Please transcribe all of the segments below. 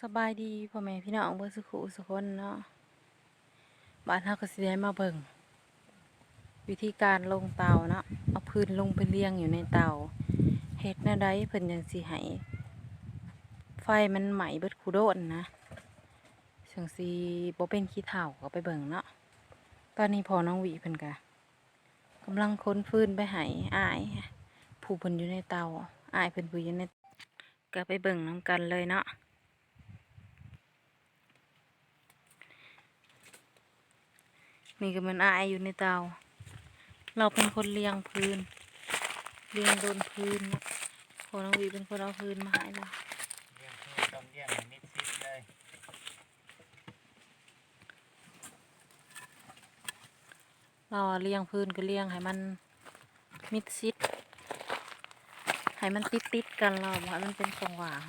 สบายดีพ่อแม่พี่น้องเบิ่สุขุสุคนเนาะบ้านเฮาก็สิได้มาเบิ่งวิธีการลงเตาเนาะเอาพื้นลงไปเรียงอยู่ในเตาเฮ็ดแนวใดเพิ่นจังสิให้ไฟมันไหม้เบิดคูโดนนะจังสิบ่เป็นขี้เถ้าก็ไปเบิ่งเนาะตอนนี้พอน้องหวีเพิ่นก็กำลังค้นฟืนไปให้อ้ายผู้เพิ่นอยู่ในเตาอ้ายเพิ่นผู้อยู่ในก็ไปเบิ่งนํกันเลยเนาะนี่ก็มันอ้ายอยู่ในเตาเราเป็นคนเลี้ยงพื้นเลี้ยงโดนพื้นนะพอน้องวีเป็นคนเอาพื้นมาให้เราเลี้ยงคือต้องเลี้ยงให้มิดชิดเลยเราเลี้ยงพื้นก็เลี้ยงให้มันมิดชิดให้มันติดกันเราให้มันเป็นทรงหว่าง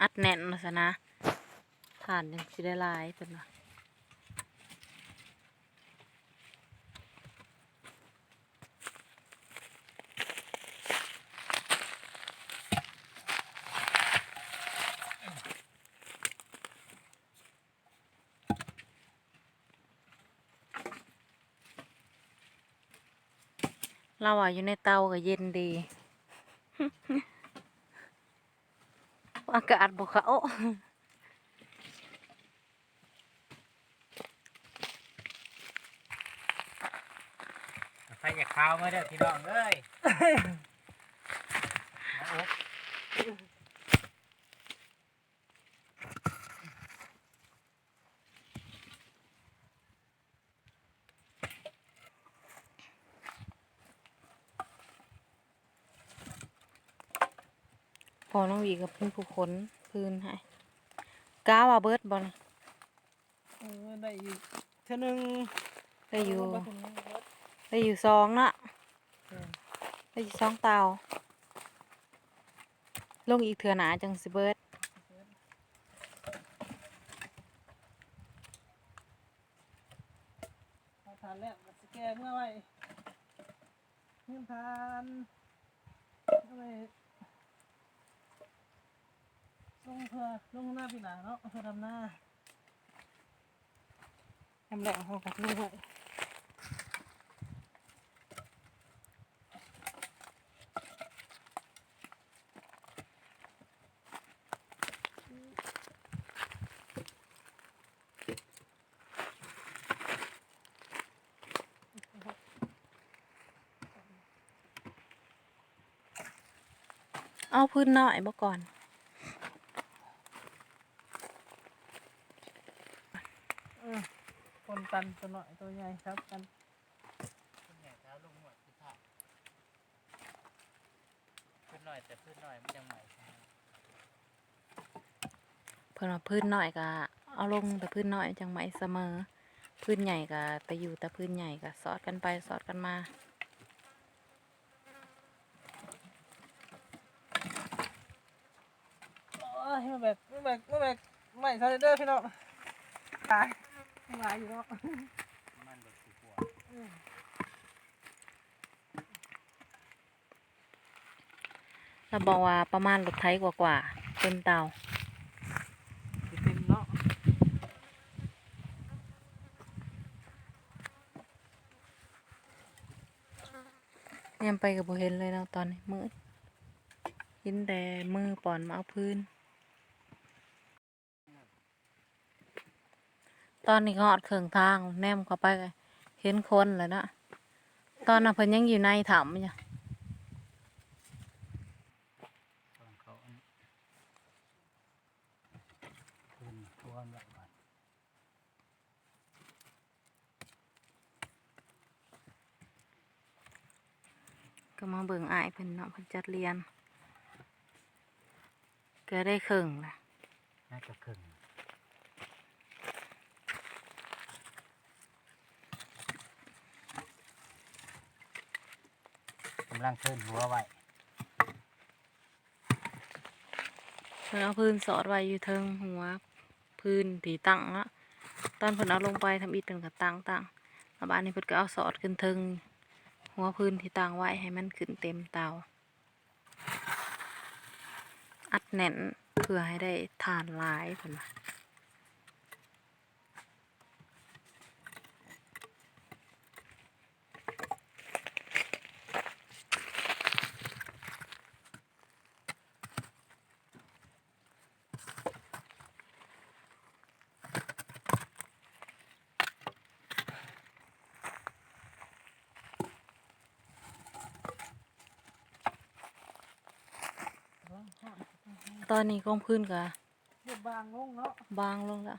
อัดแน่นนะสนะฐานยังสิได้ลายเป็นว่าเราอยู่ในเตาก็เย็นดี อากาศบ่เขาใครอยากข้าวมาเด้อพี่น้องเอ้ยมาอบพอน้องวีกับเพื่อนผู้คนพื้นให้ก้าวเบิดบอลได้อีกเท่านึงได้อยู่ได้อยู่สองละได้อยู่สองเตาลงอีกเถื่อหนาจังสิเบิดทานแล้วสแกนเมื่อไว้เมื่อทานอะไรลงเพื่อลงหน้าพี่หนาเนาะเพื่อทำหน้าทำแหล่งของกับนี่ไว้เอาพื้นหน่อยบ่ก่อนคนตันตัวหน่อยตัวใหญ่ครับกัน ขึ้นใหญ่เท้าลงหมดคือผักขึ้นหน่อยแต่ขึ้นหน่อยมันยังใหม่ เพิ่นว่าพื้นหน่อยก็เอาลงแต่พื้นหน่อยจังไหมเสมอพื้นใหญ่ก็แต่อยู่แต่พื้นใหญ่ก็สอดกันไปสอดกันมาโอ้ยมาแบกไม่ทันเด้อพี่น้องตายหลายอยู่เนาะมันแบบสีขวดเราบอกว่าประมาณรถไถกว่าเต็มเตาเต็มเนาะยังไปกับโบเห็นเลยเนาะตอนนี้มืดเห็นแต่มือป่อนมาเอาพื้นตอนนี้ก็หอดเครื่องทางแนมเข้าไปก็เห็นคนเลยนะตอนนั้นเพิ่นยังอยู่ในถ้ำอยู่ ตอนเขาขึ้นตัวแบบว่าก็มาเบิ่งอ้ายเพิ่นเนาะเพิ่นจัดเรียนก็ได้ครึ่งละ น่าจะครึ่งกำลังขึ้นหัวไว้ เพิ่นเอาพื้นสอดไว้อยู่เทิงหัวพื้นที่ตั้งละตอนเพิ่นเอาลงไปทำอีกเพิ่นก็ตั้งแล้วบ้านนี้เพิ่นก็เอาสอดขึ้นเทิงหั หัวพื้นที่ตั้งไว้ให้มันขึ้นเต็มเตาอัดแน่นเพื่อให้ได้ทานหลายเพิ่นว่าตอนนี้กองพื้นก็ เรียบบางลงเนาะ บางลงแล้ว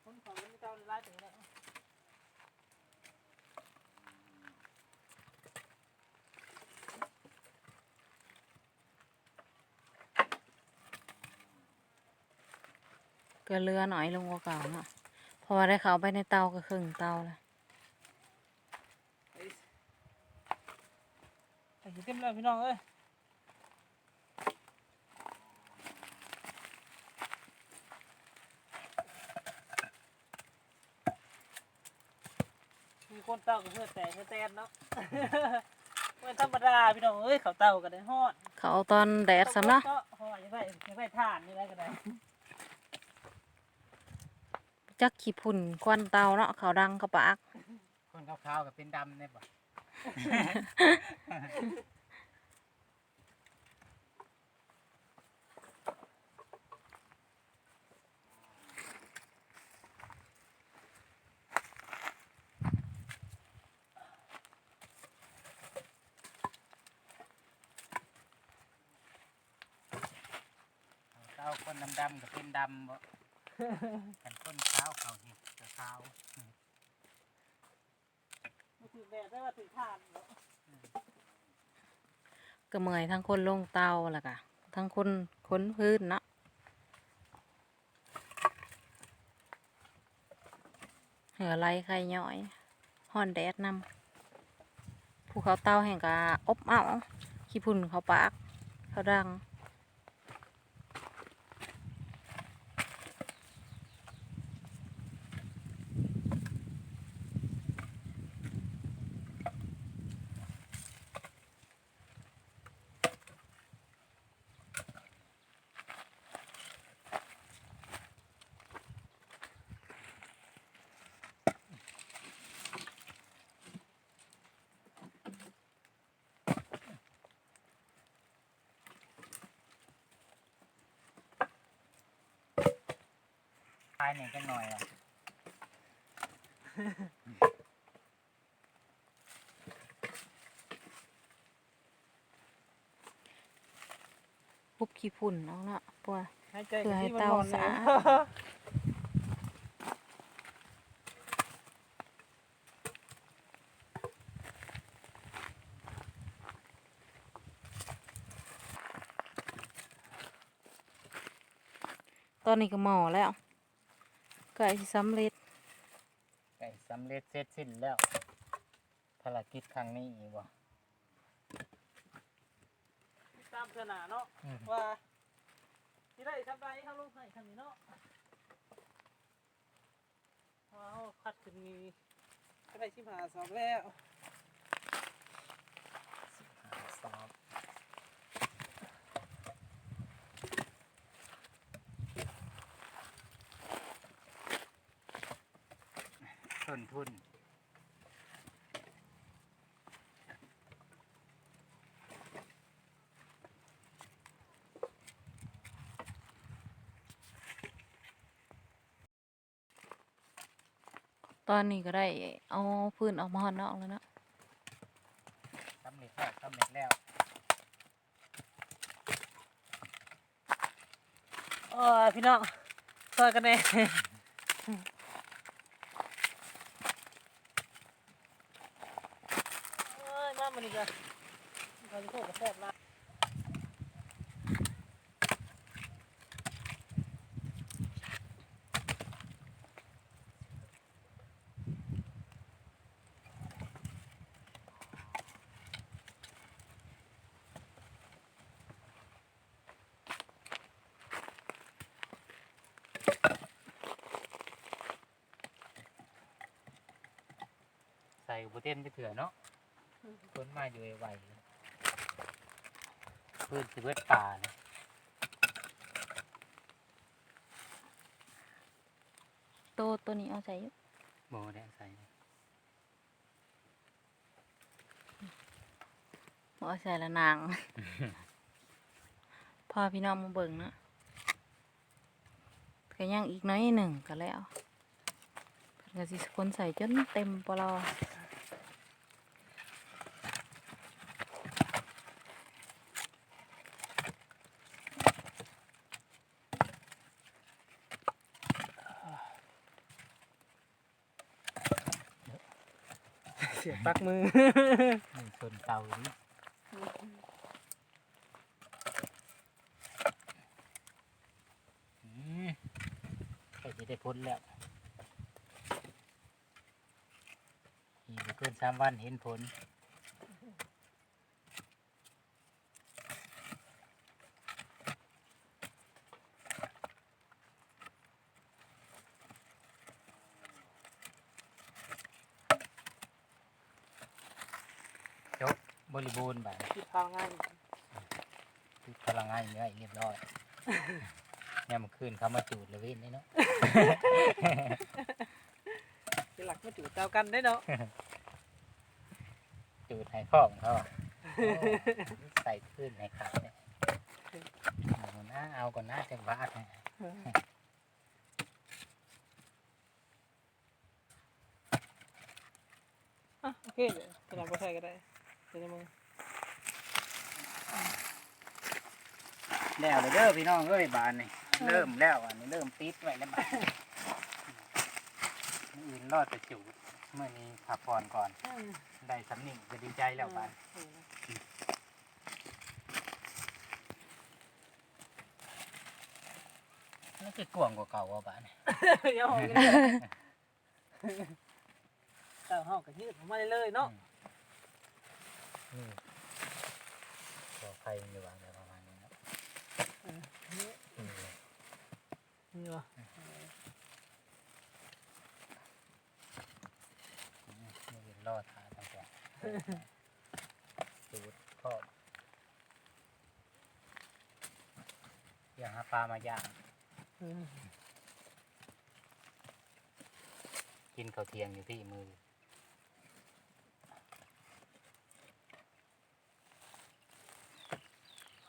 คนของมันไม่เจ้าไล่ถึงแล้ว ก็เรือหน่อยลงกว่าเก่าเนาะเพราะว่าได้เข้าไปในเตาก็ครึ่งเตาแล้ว ไอ้เต็มแล้วพี่น้องเอ้ยมีคนเต้ากับเพื่อแต่เพื่อแตนเนาะ เป็นธรรมดาพี่น้องเอ้ยเขาเต้ากันได้ฮอด เขาเอาตอนแดดสำนะ ฮอดยังไงทานนี่ได้ก็ได้ จักขี้พุ่นควันเตาเนาะเขาดังเขาปาก คนขาวๆกับเป็นดำเนี่ยบ่ เต้าคนดำๆกับเป็นดำบ่กันคนขาวเขาเห็ดกับขาว มาถึงแดดได้ว่าถึงทานเนาะ ก็เมื่อยทั้งคนลงเตาแล้วก็ทั้งคนค้นพื้นเนาะเหงื่อไหลไข่ย่อยฮ้อนแดดนำภูเขาเตาแห่งกะอบอ้าวขี้พุ่นเขาปากเขาดังทายเนี่ยกันหน่อยอ่ะ พุบขี้พุ่นเอาเนาะเพราะว่า หายใจ เพื่อให้ ที่มัน เตา ร้อน สะอาด เลย ตอนนี้ก็หมอแล้วไก่สิสำเร็จ ไก่สำเร็จเสร็จสิ้นแล้วภารกิจครั้งนี้อีกบ่ ตามเสนาเนาะ อืม ว่าที่ได้ทำไรเขาลงให้ทำนี้เนาะว้าวคัดขึ้นมีก็ได้15 สอบแล้ว สอบต้นทุน ตอนนี้ก็ได้เอาพื้นออกมาหอนนอกแล้วเนาะ สำเร็จแล้วสำเร็จแล้ว พี่น้องซอยกันแน่มามันอีกแล้วเราจะโคกระแทบละใส่บุเต็มไปเถื่อเนาะ คนมาอยู่ไวๆพื้นสิเบิดป่าเลย ตัวนี้เอาใส่อยู่ โบได้ใส่ บ่เอาใส่ละนาง พอพี่น้องมาเบิ่งเนาะก็ยังอีกน้อยหนึ่งก็แล้วเพิ่นก็สิคนใส่จนเต็มปลอ เสียบปักมือ มีส่วนเตานี้ก็จะได้พ้นแล้วอีกเกิน3 วันเห็นผลจบบริบูรณ์แบบ ที่พาวง่าย พลังงานเนื้อเรียบร้อยเนี่ยมันคืนเขามาจูดเลยเว้นนี่เนาะ เป็นหลักมาจู่เจ้ากันได้เนาะ จูดให้ข้องเขาอะใส่ขึ้นให้ขาดเนี่ยเอาก่อนนะเอาก่อนนะจังบาทเนี่ย โอเคเดี๋ยวสลับก็ใส่ก็ได้เดี๋ยวมือ แล้วเลยเด้อพี่น้องเอ้ยบานนี่เริ่มแล้วอันนี้เริ่มติดไว้แล้วบานมื้ออื่นรอดแต่จูดเมื่อนี้พักผ่อนก่อนได้สำนิ่งก็ดีใจแล้วบานนี่คือกวางกว่าเก่าว่ะบาน อย่าหอกกันเลยเจ้าห้องก็ยืดออกมาเลยเนาะ นี่ตัวไฟอยู่วางอะไรประมาณนี้เนาะ นี่ นี่เลย นี่วะ นี่เป็นล่อทาตั้งแต่จูดพ่ออย่างหาปลามาย่างกินข้าวเที่ยงอยู่ที่มือ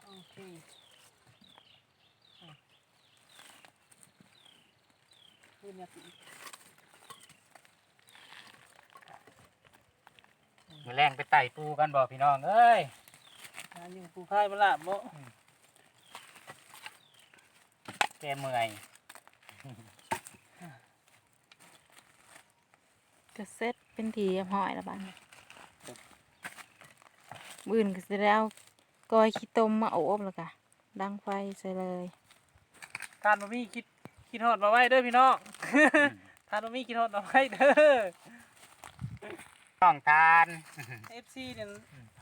โอเคขึ้นเนี่ยปี มือแรงไปไต่ปูกันบ่พี่น้องเอ้ย ยิงปูพายมาลาบบ่ แกเมื่อย ก็เซ็ตเป็นทีเรียบร้อยแล้วบ้านมื้ออื่นก็สิได้เอากอยขี้ต้มมาอบแล้วก็ดังไฟใส่เลย การบ่มีคิดฮอดมาไว้เด้อพี่น้องทานบ่มีคิดฮอดมาไว้เด้อ ต้องทาน FC เนี่ย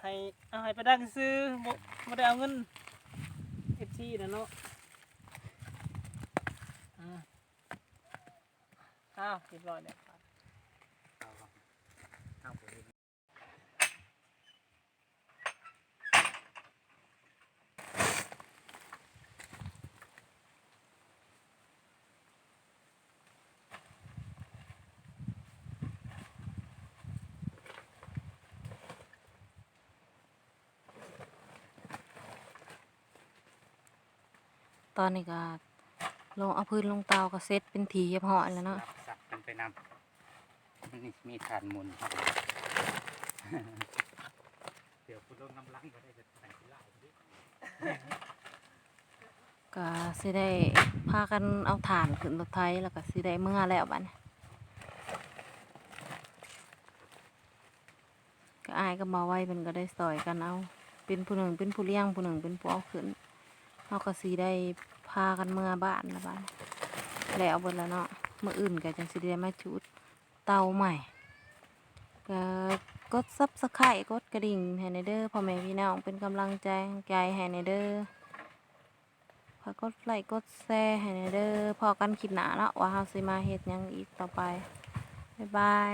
ให้เอาให้ไปดังซื้อบ่ได้เอาเงิน FC น่ะเนาะอ้าวเรียบร้อยแล้ว ตอนนี้ก็ลงเอาพื้นลงเตาก็เซ็ตเป็นทีเรียบร้อยแล้วเนาะ สับกันไปนำนี่มีฐานหมุนเดี๋ยวคุณลงน้ำล้างก็ได้จะแต่งกุหลาบดิ ก็สิได้พากันเอาถ่านขึ้นรถไถแล้วก็สิได้เมื่อแล้วบัดนี้ก็อายก็มาไว้เป็นก็ได้ซอยกันเอาเป็นผู้หนึ่งเป็นผู้เลี้ยงผู้หนึ่งเป็นผู้เอาขึ้นเราก็สิได้พากันเมื่อบ้านละบ้านแล้วเบิดแล้วเนาะมื้ออื่นก็จังสิได้มาจุดเตาใหม่ก็กด Subscribe กดกระดิ่งให้ในเด้อพ่อแม่พี่น้องเป็นกำลังใจให้ในเด้อฝากกดไลค์กดแชร์ให้ในเด้อพอกันคลิปหน้าเนาะว่าเฮาสิมาเฮ็ดหยังอีกต่อไปบ๊ายบาย